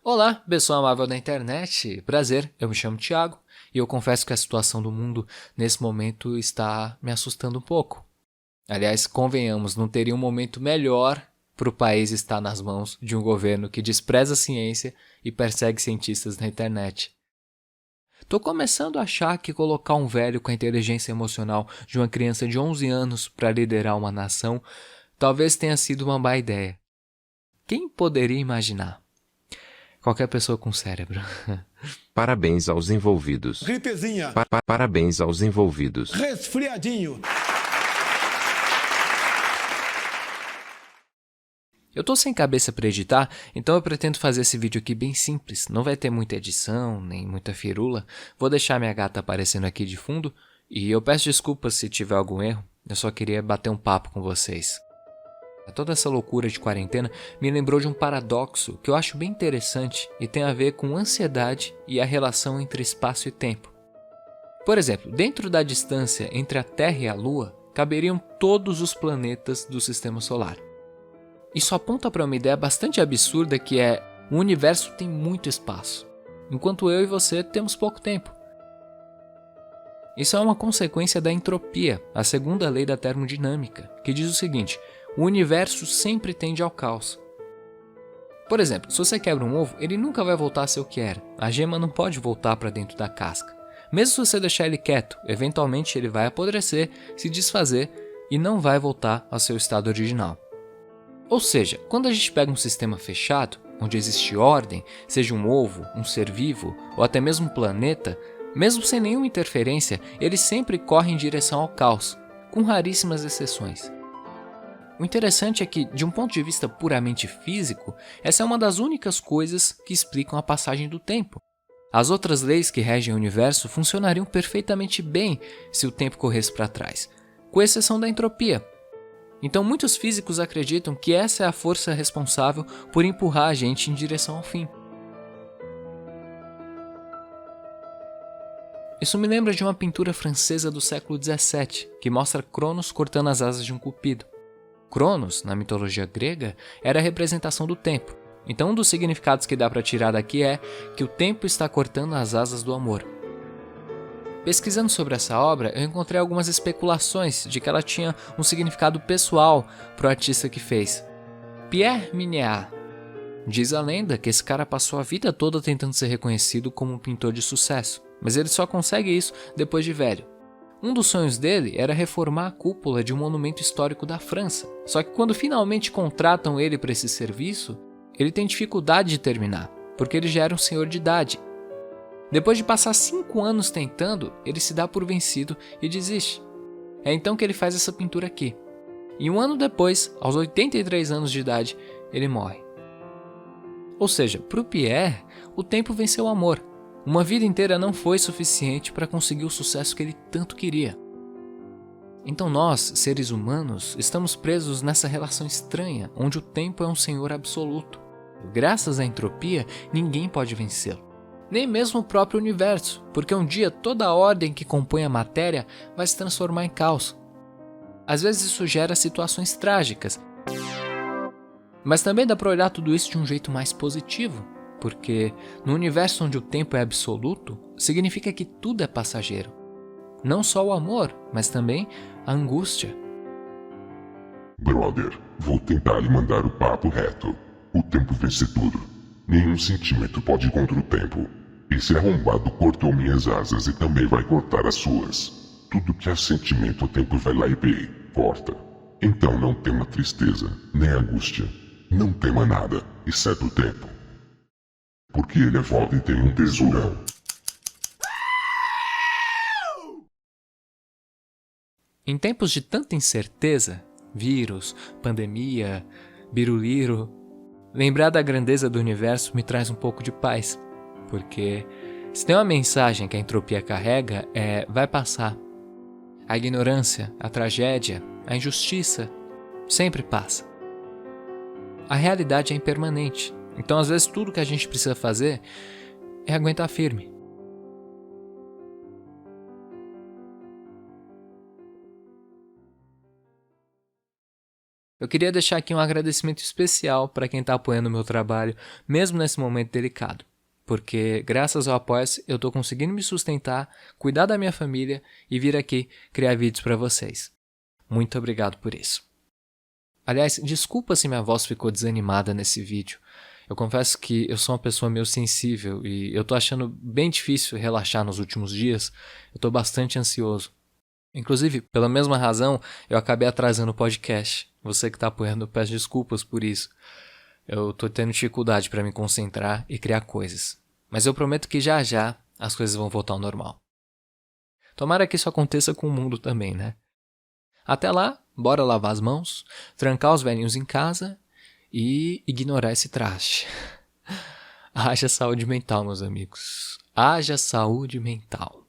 Olá, pessoal amável da internet. Prazer, eu me chamo Thiago e eu confesso que a situação do mundo nesse momento está me assustando um pouco. Aliás, convenhamos, não teria um momento melhor para o país estar nas mãos de um governo que despreza a ciência e persegue cientistas na internet. Tô começando a achar que colocar um velho com a inteligência emocional de uma criança de 11 anos para liderar uma nação talvez tenha sido uma má ideia. Quem poderia imaginar? Qualquer pessoa com cérebro. Parabéns aos envolvidos. Gripezinha, Parabéns aos envolvidos. resfriadinho. Eu tô sem cabeça para editar, então eu pretendo fazer esse vídeo aqui bem simples. Não vai ter muita edição, nem muita firula. Vou deixar minha gata aparecendo aqui de fundo e eu peço desculpas se tiver algum erro. Eu só queria bater um papo com vocês. Toda essa loucura de quarentena me lembrou de um paradoxo que eu acho bem interessante e tem a ver com ansiedade e a relação entre espaço e tempo. Por exemplo, dentro da distância entre a Terra e a Lua, caberiam todos os planetas do Sistema Solar. Isso aponta para uma ideia bastante absurda que é: o universo tem muito espaço, enquanto eu e você temos pouco tempo. Isso é uma consequência da entropia, a segunda lei da termodinâmica, que diz o seguinte: o universo sempre tende ao caos. Por exemplo, se você quebra um ovo, ele nunca vai voltar a ser o que era. A gema não pode voltar para dentro da casca. Mesmo se você deixar ele quieto, eventualmente ele vai apodrecer, se desfazer e não vai voltar ao seu estado original. Ou seja, quando a gente pega um sistema fechado, onde existe ordem, seja um ovo, um ser vivo ou até mesmo um planeta, mesmo sem nenhuma interferência, ele sempre corre em direção ao caos, com raríssimas exceções. O interessante é que, de um ponto de vista puramente físico, essa é uma das únicas coisas que explicam a passagem do tempo. As outras leis que regem o universo funcionariam perfeitamente bem se o tempo corresse para trás, com exceção da entropia. Então muitos físicos acreditam que essa é a força responsável por empurrar a gente em direção ao fim. Isso me lembra de uma pintura francesa do século XVII, que mostra Cronos cortando as asas de um cupido. Cronos, na mitologia grega, era a representação do tempo. Então um dos significados que dá para tirar daqui é que o tempo está cortando as asas do amor. Pesquisando sobre essa obra, eu encontrei algumas especulações de que ela tinha um significado pessoal para o artista que fez. Pierre Mignet. Diz a lenda que esse cara passou a vida toda tentando ser reconhecido como um pintor de sucesso, mas ele só consegue isso depois de velho. Um dos sonhos dele era reformar a cúpula de um monumento histórico da França, só que quando finalmente contratam ele para esse serviço, ele tem dificuldade de terminar, porque ele já era um senhor de idade. Depois de passar 5 anos tentando, ele se dá por vencido e desiste. É então que ele faz essa pintura aqui. E um ano depois, aos 83 anos de idade, ele morre. Ou seja, para o Pierre, o tempo venceu o amor. Uma vida inteira não foi suficiente para conseguir o sucesso que ele tanto queria. Então nós, seres humanos, estamos presos nessa relação estranha, onde o tempo é um senhor absoluto. Graças à entropia, ninguém pode vencê-lo. Nem mesmo o próprio universo, porque um dia toda a ordem que compõe a matéria vai se transformar em caos. Às vezes isso gera situações trágicas, mas também dá para olhar tudo isso de um jeito mais positivo, porque no universo onde o tempo é absoluto, significa que tudo é passageiro. Não só o amor, mas também a angústia. Brother, vou tentar lhe mandar o papo reto. O tempo vence tudo. Nenhum sentimento pode ir contra o tempo. Esse arrombado cortou minhas asas e também vai cortar as suas. Tudo que é sentimento o tempo vai lá e corta. Então não tema tristeza, nem angústia. Não tema nada, exceto o tempo. Porque ele é foda e tem um tesourão. Em tempos de tanta incerteza, vírus, pandemia, biruliro, lembrar da grandeza do universo me traz um pouco de paz, porque se tem uma mensagem que a entropia carrega vai passar. A ignorância, a tragédia, a injustiça sempre passa. A realidade é impermanente, então às vezes tudo que a gente precisa fazer é aguentar firme. Eu queria deixar aqui um agradecimento especial para quem está apoiando o meu trabalho, mesmo nesse momento delicado. Porque graças ao Apoia-se eu estou conseguindo me sustentar, cuidar da minha família e vir aqui criar vídeos para vocês. Muito obrigado por isso. Aliás, desculpa se minha voz ficou desanimada nesse vídeo. Eu confesso que eu sou uma pessoa meio sensível e eu tô achando bem difícil relaxar nos últimos dias. Eu tô bastante ansioso. Inclusive, pela mesma razão, eu acabei atrasando o podcast. Você que tá apoiando, eu peço desculpas por isso. Eu tô tendo dificuldade para me concentrar e criar coisas. Mas eu prometo que já já as coisas vão voltar ao normal. Tomara que isso aconteça com o mundo também, né? Até lá, bora lavar as mãos, trancar os velhinhos em casa e ignorar esse traste. Haja saúde mental, meus amigos. Haja saúde mental.